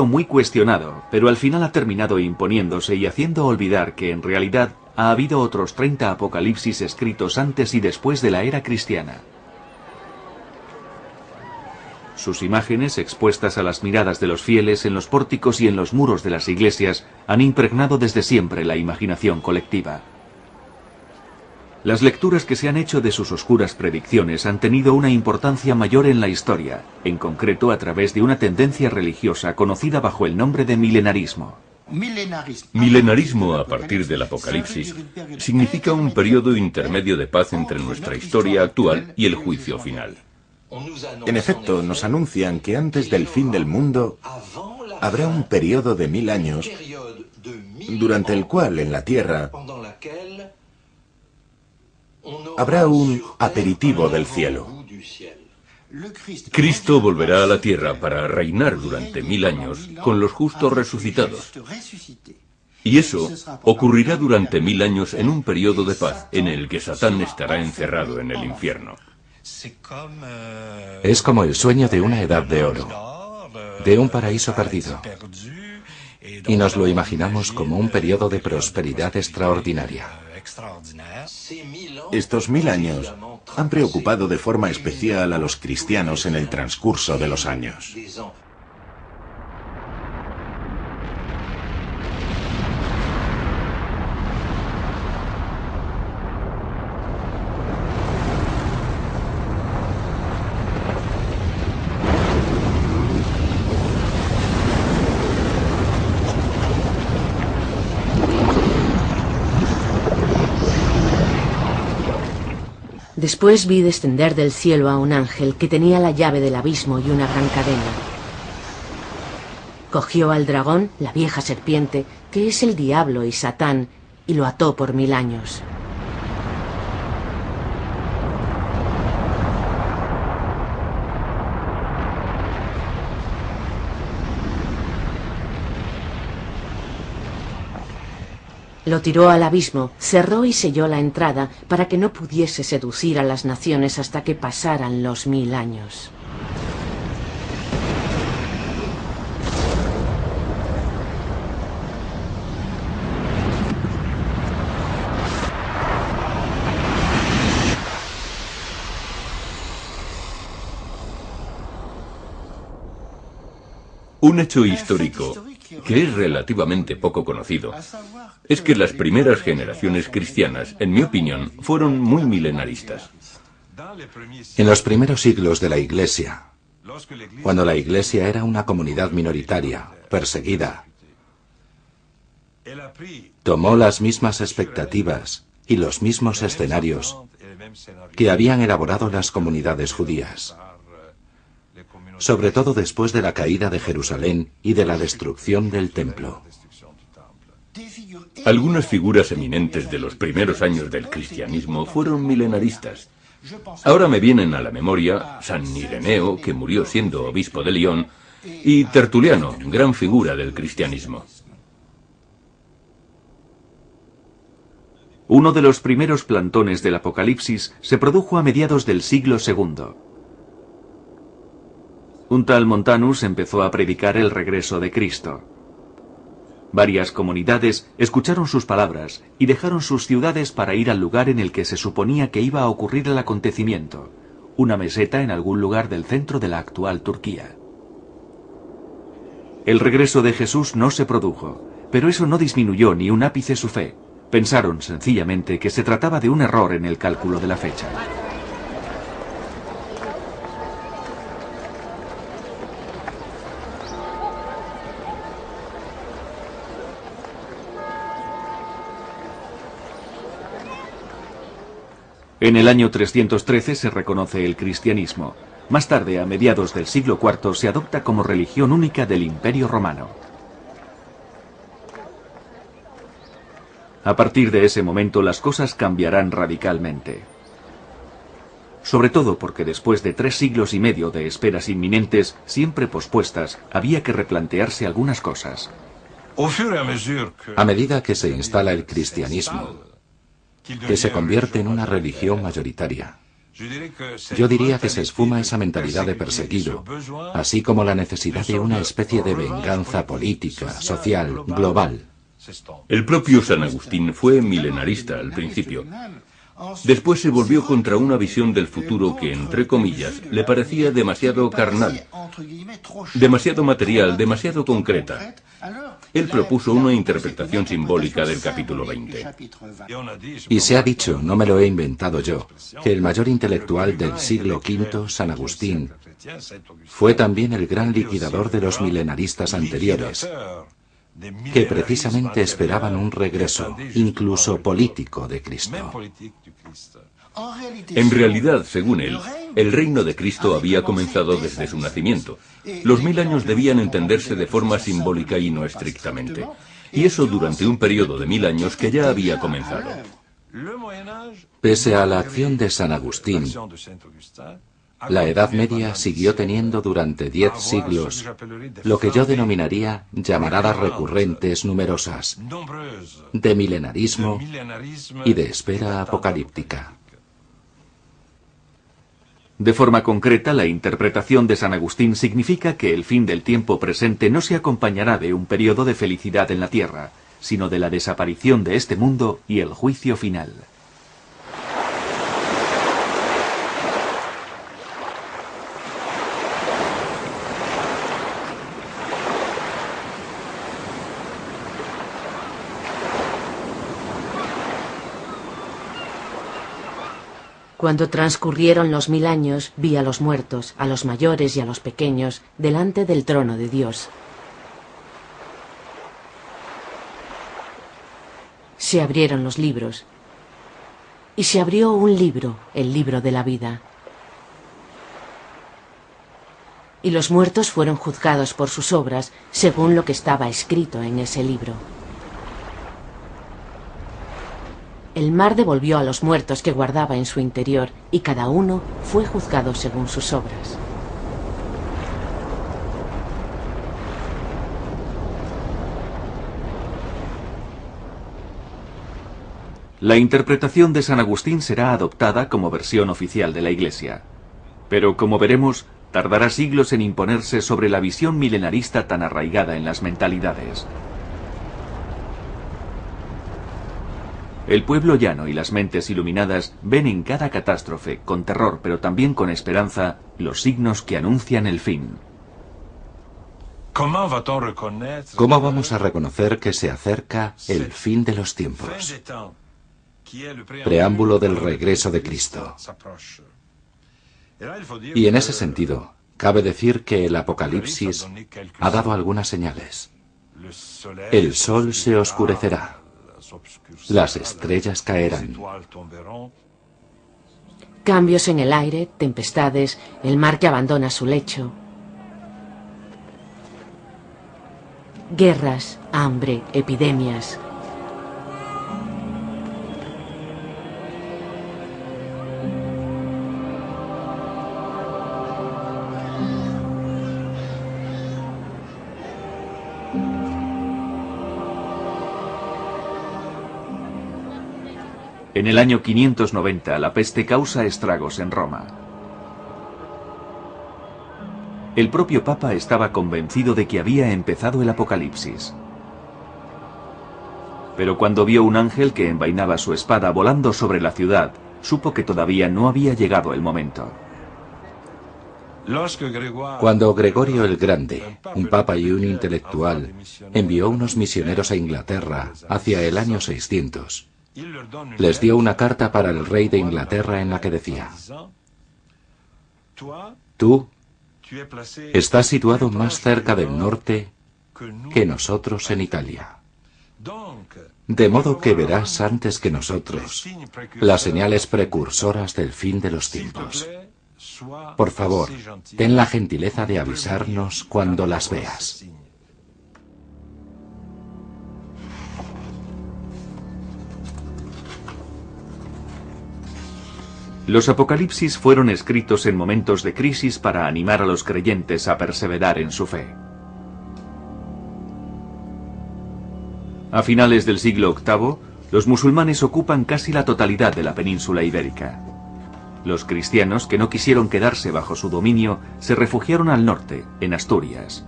muy cuestionado, pero al final ha terminado imponiéndose y haciendo olvidar que en realidad ha habido otros 30 apocalipsis escritos antes y después de la era cristiana. Sus imágenes, expuestas a las miradas de los fieles en los pórticos y en los muros de las iglesias, han impregnado desde siempre la imaginación colectiva. Las lecturas que se han hecho de sus oscuras predicciones han tenido una importancia mayor en la historia, en concreto a través de una tendencia religiosa conocida bajo el nombre de milenarismo. Milenarismo a partir del Apocalipsis significa un periodo intermedio de paz entre nuestra historia actual y el juicio final. En efecto, nos anuncian que antes del fin del mundo habrá un periodo de 1000 años durante el cual en la Tierra habrá un aperitivo del cielo. Cristo volverá a la tierra para reinar durante 1000 años con los justos resucitados. Y eso ocurrirá durante 1000 años en un periodo de paz en el que Satán estará encerrado en el infierno. Es como el sueño de una edad de oro, de un paraíso perdido. Y nos lo imaginamos como un periodo de prosperidad extraordinaria. Estos 1000 años han preocupado de forma especial a los cristianos en el transcurso de los años. Después vi descender del cielo a un ángel que tenía la llave del abismo y una gran cadena. Cogió al dragón, la vieja serpiente, que es el diablo y Satán, y lo ató por 1000 años. Lo tiró al abismo, cerró y selló la entrada para que no pudiese seducir a las naciones hasta que pasaran los 1000 años. Un hecho histórico que es relativamente poco conocido es que las primeras generaciones cristianas, en mi opinión, fueron muy milenaristas. En los primeros siglos de la Iglesia, cuando la Iglesia era una comunidad minoritaria, perseguida, tomó las mismas expectativas y los mismos escenarios que habían elaborado las comunidades judías, sobre todo después de la caída de Jerusalén y de la destrucción del templo. Algunas figuras eminentes de los primeros años del cristianismo fueron milenaristas. Ahora me vienen a la memoria San Ireneo, que murió siendo obispo de Lyon, y Tertuliano, gran figura del cristianismo. Uno de los primeros plantones del Apocalipsis se produjo a mediados del siglo II. Un tal Montanus empezó a predicar el regreso de Cristo. Varias comunidades escucharon sus palabras y dejaron sus ciudades para ir al lugar en el que se suponía que iba a ocurrir el acontecimiento, una meseta en algún lugar del centro de la actual Turquía. El regreso de Jesús no se produjo, pero eso no disminuyó ni un ápice su fe. Pensaron sencillamente que se trataba de un error en el cálculo de la fecha. En el año 313 se reconoce el cristianismo. Más tarde, a mediados del siglo IV, se adopta como religión única del Imperio Romano. A partir de ese momento las cosas cambiarán radicalmente. Sobre todo porque después de 3 siglos y medio de esperas inminentes, siempre pospuestas, había que replantearse algunas cosas. A medida que se instala el cristianismo, que se convierte en una religión mayoritaria, Yo diría que se esfuma esa mentalidad de perseguido, así como la necesidad de una especie de venganza política, social, global. El propio San Agustín fue milenarista al principio. Después se volvió contra una visión del futuro que, entre comillas, le parecía demasiado carnal, demasiado material, demasiado concreta. Él propuso una interpretación simbólica del capítulo 20. Y se ha dicho, no me lo he inventado yo, que el mayor intelectual del siglo V, San Agustín, fue también el gran liquidador de los milenaristas anteriores, que precisamente esperaban un regreso, incluso político, de Cristo. En realidad, según él, el reino de Cristo había comenzado desde su nacimiento. Los 1000 años debían entenderse de forma simbólica y no estrictamente. Y eso durante un periodo de 1000 años que ya había comenzado. Pese a la acción de San Agustín, la Edad Media siguió teniendo durante 10 siglos lo que yo denominaría llamaradas recurrentes numerosas, de milenarismo y de espera apocalíptica. De forma concreta, la interpretación de San Agustín significa que el fin del tiempo presente no se acompañará de un periodo de felicidad en la tierra, sino de la desaparición de este mundo y el juicio final. Cuando transcurrieron los 1000 años, vi a los muertos, a los mayores y a los pequeños, delante del trono de Dios. Se abrieron los libros, y se abrió un libro, el libro de la vida. Y los muertos fueron juzgados por sus obras, según lo que estaba escrito en ese libro. El mar devolvió a los muertos que guardaba en su interior, y cada uno fue juzgado según sus obras. La interpretación de San Agustín será adoptada como versión oficial de la Iglesia. Pero, como veremos, tardará siglos en imponerse sobre la visión milenarista tan arraigada en las mentalidades. El pueblo llano y las mentes iluminadas ven en cada catástrofe, con terror pero también con esperanza, los signos que anuncian el fin. ¿Cómo vamos a reconocer que se acerca el fin de los tiempos? Preámbulo del regreso de Cristo. Y en ese sentido, cabe decir que el Apocalipsis ha dado algunas señales. El sol se oscurecerá. Las estrellas caerán. Cambios en el aire, tempestades, el mar que abandona su lecho. Guerras, hambre, epidemias. En el año 590, la peste causa estragos en Roma. El propio Papa estaba convencido de que había empezado el Apocalipsis. Pero cuando vio un ángel que envainaba su espada volando sobre la ciudad, supo que todavía no había llegado el momento. Cuando Gregorio el Grande, un papa y un intelectual, envió unos misioneros a Inglaterra hacia el año 600, les dio una carta para el rey de Inglaterra en la que decía: tú estás situado más cerca del norte que nosotros en Italia. De modo que verás antes que nosotros las señales precursoras del fin de los tiempos. Por favor, ten la gentileza de avisarnos cuando las veas. Los Apocalipsis fueron escritos en momentos de crisis para animar a los creyentes a perseverar en su fe. A finales del siglo VIII, los musulmanes ocupan casi la totalidad de la península ibérica. Los cristianos, que no quisieron quedarse bajo su dominio, se refugiaron al norte, en Asturias.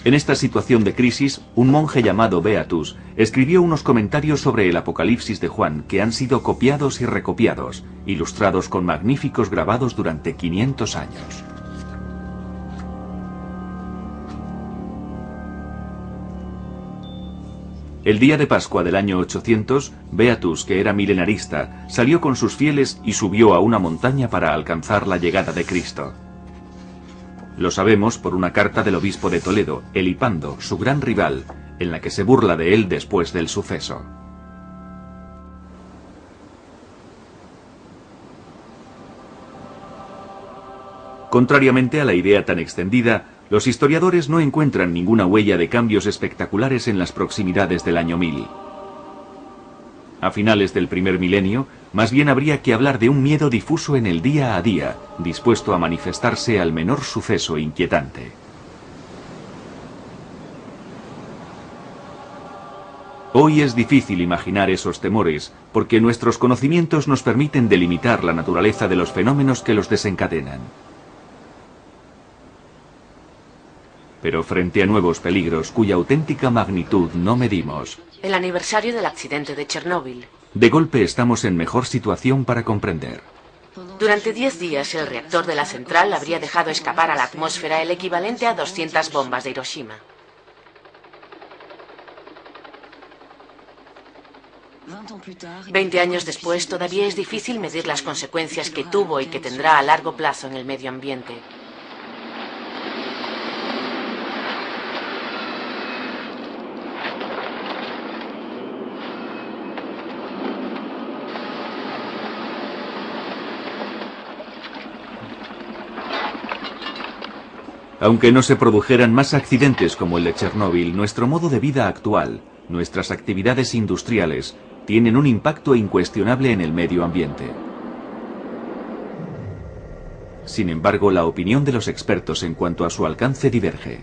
En esta situación de crisis, un monje llamado Beatus escribió unos comentarios sobre el Apocalipsis de Juan que han sido copiados y recopiados, ilustrados con magníficos grabados durante 500 años. El día de Pascua del año 800, Beatus, que era milenarista, salió con sus fieles y subió a una montaña para alcanzar la llegada de Cristo. Lo sabemos por una carta del obispo de Toledo, Elipando, su gran rival, en la que se burla de él después del suceso. Contrariamente a la idea tan extendida, los historiadores no encuentran ninguna huella de cambios espectaculares en las proximidades del año 1000. A finales del primer milenio, más bien habría que hablar de un miedo difuso en el día a día, dispuesto a manifestarse al menor suceso inquietante. Hoy es difícil imaginar esos temores, porque nuestros conocimientos nos permiten delimitar la naturaleza de los fenómenos que los desencadenan. Pero frente a nuevos peligros cuya auténtica magnitud no medimos, El aniversario del accidente de Chernóbil. de golpe estamos en mejor situación para comprender. Durante 10 días el reactor de la central habría dejado escapar a la atmósfera el equivalente a 200 bombas de Hiroshima. 20 años después todavía es difícil medir las consecuencias que tuvo y que tendrá a largo plazo en el medio ambiente. Aunque no se produjeran más accidentes como el de Chernóbil, nuestro modo de vida actual, nuestras actividades industriales, tienen un impacto incuestionable en el medio ambiente. Sin embargo, la opinión de los expertos en cuanto a su alcance diverge.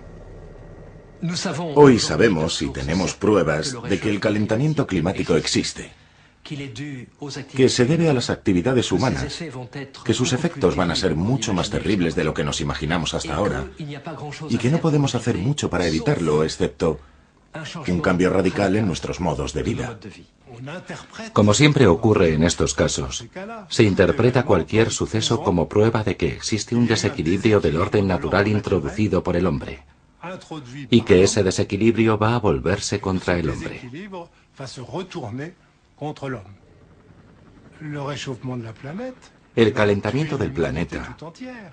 Hoy sabemos y tenemos pruebas de que el calentamiento climático existe, que se debe a las actividades humanas, que sus efectos van a ser mucho más terribles de lo que nos imaginamos hasta ahora, y que no podemos hacer mucho para evitarlo, excepto un cambio radical en nuestros modos de vida. Como siempre ocurre en estos casos, se interpreta cualquier suceso como prueba de que existe un desequilibrio del orden natural introducido por el hombre, y que ese desequilibrio va a volverse contra el hombre. El calentamiento del planeta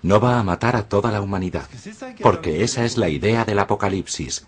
no va a matar a toda la humanidad, porque esa es la idea del Apocalipsis.